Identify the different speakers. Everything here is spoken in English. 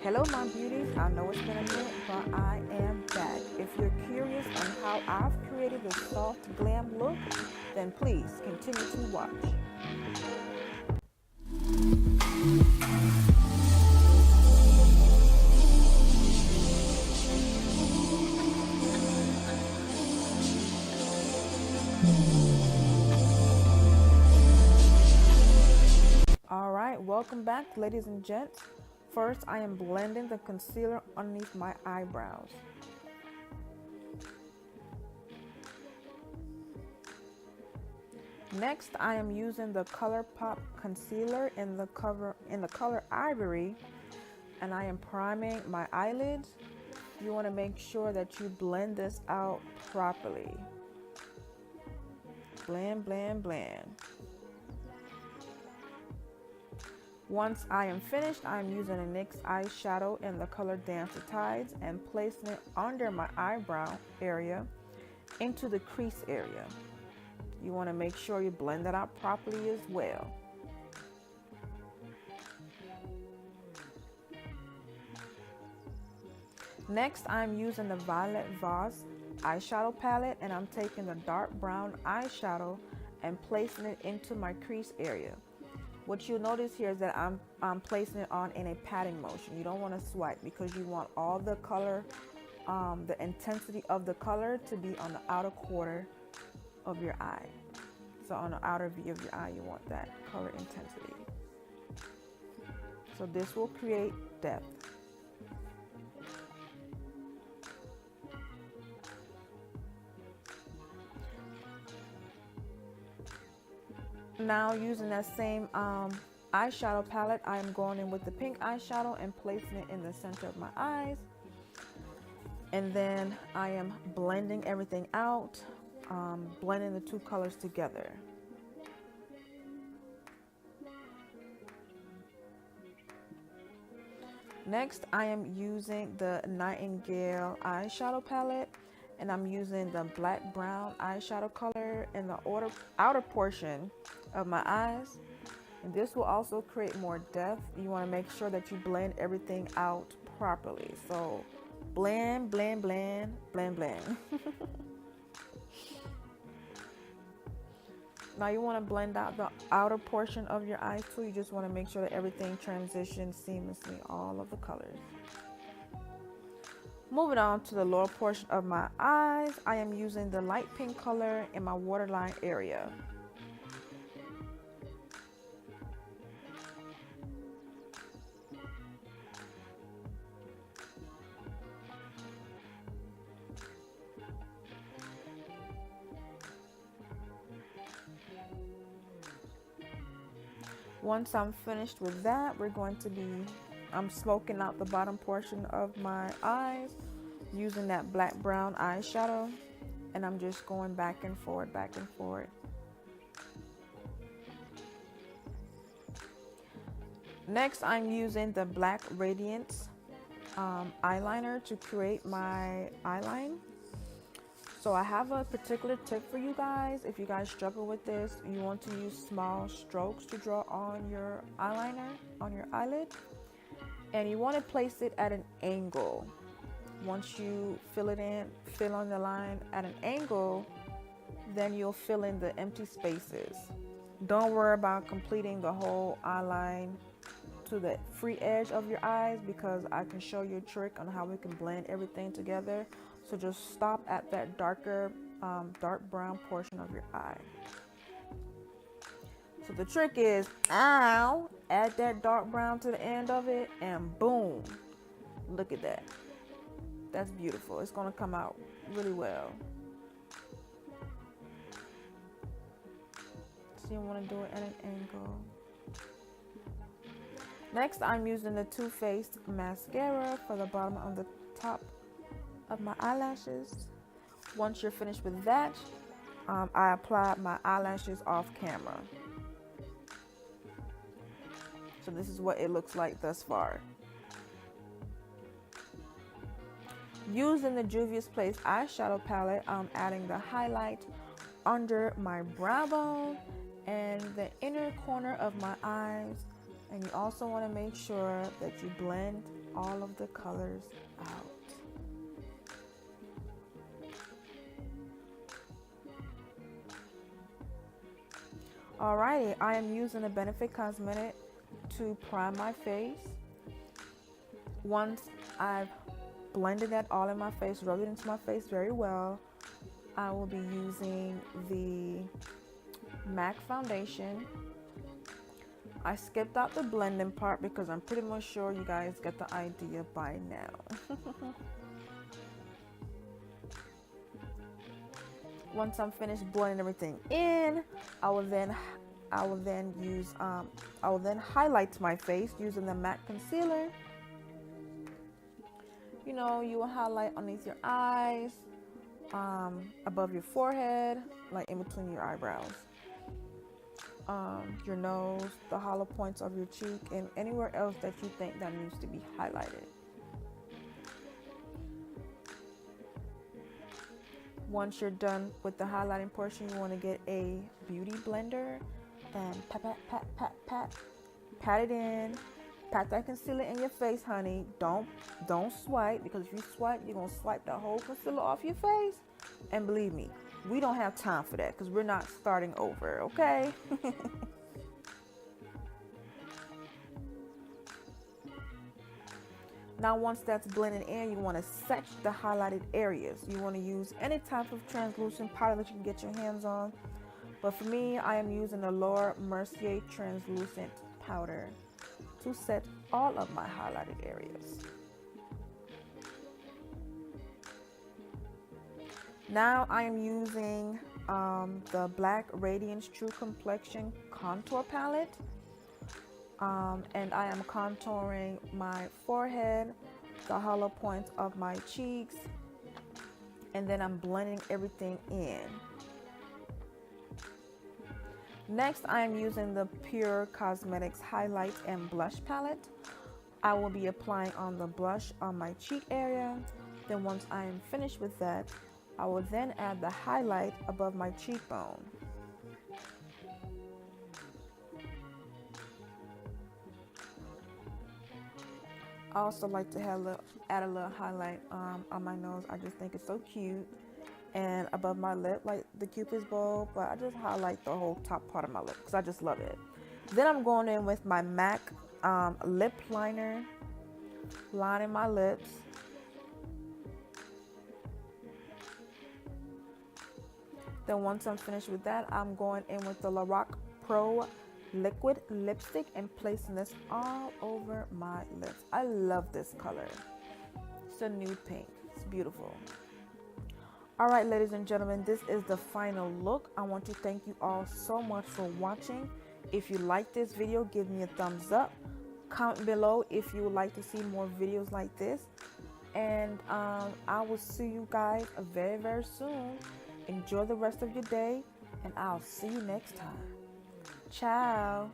Speaker 1: Hello my beauties, I know it's been a minute, but I am back. If you're curious on how I've created a soft glam look, then please continue to watch. Alright, welcome back ladies and gents. First, I am blending the concealer underneath my eyebrows. Next, I am using the Colourpop Concealer in the color Ivory, and I am priming my eyelids. You want to make sure that you blend this out properly. Blend, blend, blend. Once I am finished, I am using a NYX eyeshadow in the color Dance the Tides and placing it under my eyebrow area into the crease area. You want to make sure you blend that out properly as well. Next, I'm using the Violet Vase eyeshadow palette, and I'm taking the dark brown eyeshadow and placing it into my crease area. What you'll notice here is that I'm placing it on in a patting motion. You don't want to swipe because you want all the color, the intensity of the color to be on the outer quarter of your eye. So on the outer V of your eye, you want that color intensity. So this will create depth. Now using that same eyeshadow palette, I am going in with the pink eyeshadow and placing it in the center of my eyes. And then I am blending everything out, blending the two colors together. Next, I am using the Nightingale eyeshadow palette, and I'm using the black brown eyeshadow color in the outer portion of my eyes. And this will also create more depth. You want to make sure that you blend everything out properly. So blend, blend, blend, blend, blend. Now you want to blend out the outer portion of your eye too. You just want to make sure that everything transitions seamlessly, all of the colors. Moving on to the lower portion of my eyes, I am using the light pink color in my waterline area. Once I'm finished with that, I'm smoking out the bottom portion of my eyes using that black brown eyeshadow, and I'm just going back and forth, back and forth. Next, I'm using the black Radiance eyeliner to create my eyeline. So I have a particular tip for you guys. If you guys struggle with this, you want to use small strokes to draw on your eyeliner, on your eyelid. And you want to place it at an angle. Once you fill on the line at an angle, then you'll fill in the empty spaces. Don't worry about completing the whole eyeline to the free edge of your eyes, because I can show you a trick on how we can blend everything together. So just stop at that dark brown portion of your eye. So the trick is, add that dark brown to the end of it, and boom, look at that. That's beautiful. It's going to come out really well. So you want to do it at an angle. Next, I'm using the Faced Mascara for the bottom of the top of my eyelashes. Once you're finished with that, I apply my eyelashes off camera. So this is what it looks like thus far. Using the Juvias Place eyeshadow palette, I'm adding the highlight under my brow bone and the inner corner of my eyes And you also want to make sure that you blend all of the colors out. Alrighty, I am using the Benefit Cosmetic to prime my face. Once I've blended that all in my face, rubbed it into my face very well, I will be using the MAC foundation. I skipped out the blending part because I'm pretty much sure you guys get the idea by now. Once I'm finished blending everything in, I will then highlight my face using the matte concealer. You know, you will highlight underneath your eyes, above your forehead, like in between your eyebrows, your nose, the hollow points of your cheek, and anywhere else that you think that needs to be highlighted. Once you're done with the highlighting portion, you want to get a beauty blender and pat it in. Pat that concealer in your face, honey. Don't swipe, because if you swipe, you're gonna swipe the whole concealer off your face. And believe me, we don't have time for that because we're not starting over, okay? Now, once that's blended in, you want to set the highlighted areas. You want to use any type of translucent powder that you can get your hands on. But for me, I am using the Lorac Mercier translucent powder to set all of my highlighted areas. Now I am using the Black Radiance True Complexion Contour Palette. And I am contouring my forehead, the hollow points of my cheeks, and then I'm blending everything in. Next, I am using the Pur Cosmetics Highlight and Blush Palette. I will be applying on the blush on my cheek area. Then once I am finished with that, I will then add the highlight above my cheekbone. I also like to add a little highlight on my nose. I just think it's so cute. And above my lip, like the Cupid's bow, but I just highlight the whole top part of my lip because I just love it. Then I'm going in with my MAC lip liner, lining my lips. Then once I'm finished with that, I'm going in with the Lorac Pro liquid lipstick and placing this all over my lips. I love this color. It's a nude pink. It's beautiful. All right, ladies and gentlemen, this is the final look. I want to thank you all so much for watching. If you like this video, give me a thumbs up. Comment below if you would like to see more videos like this. And I will see you guys very, very soon. Enjoy the rest of your day, and I'll see you next time. Ciao.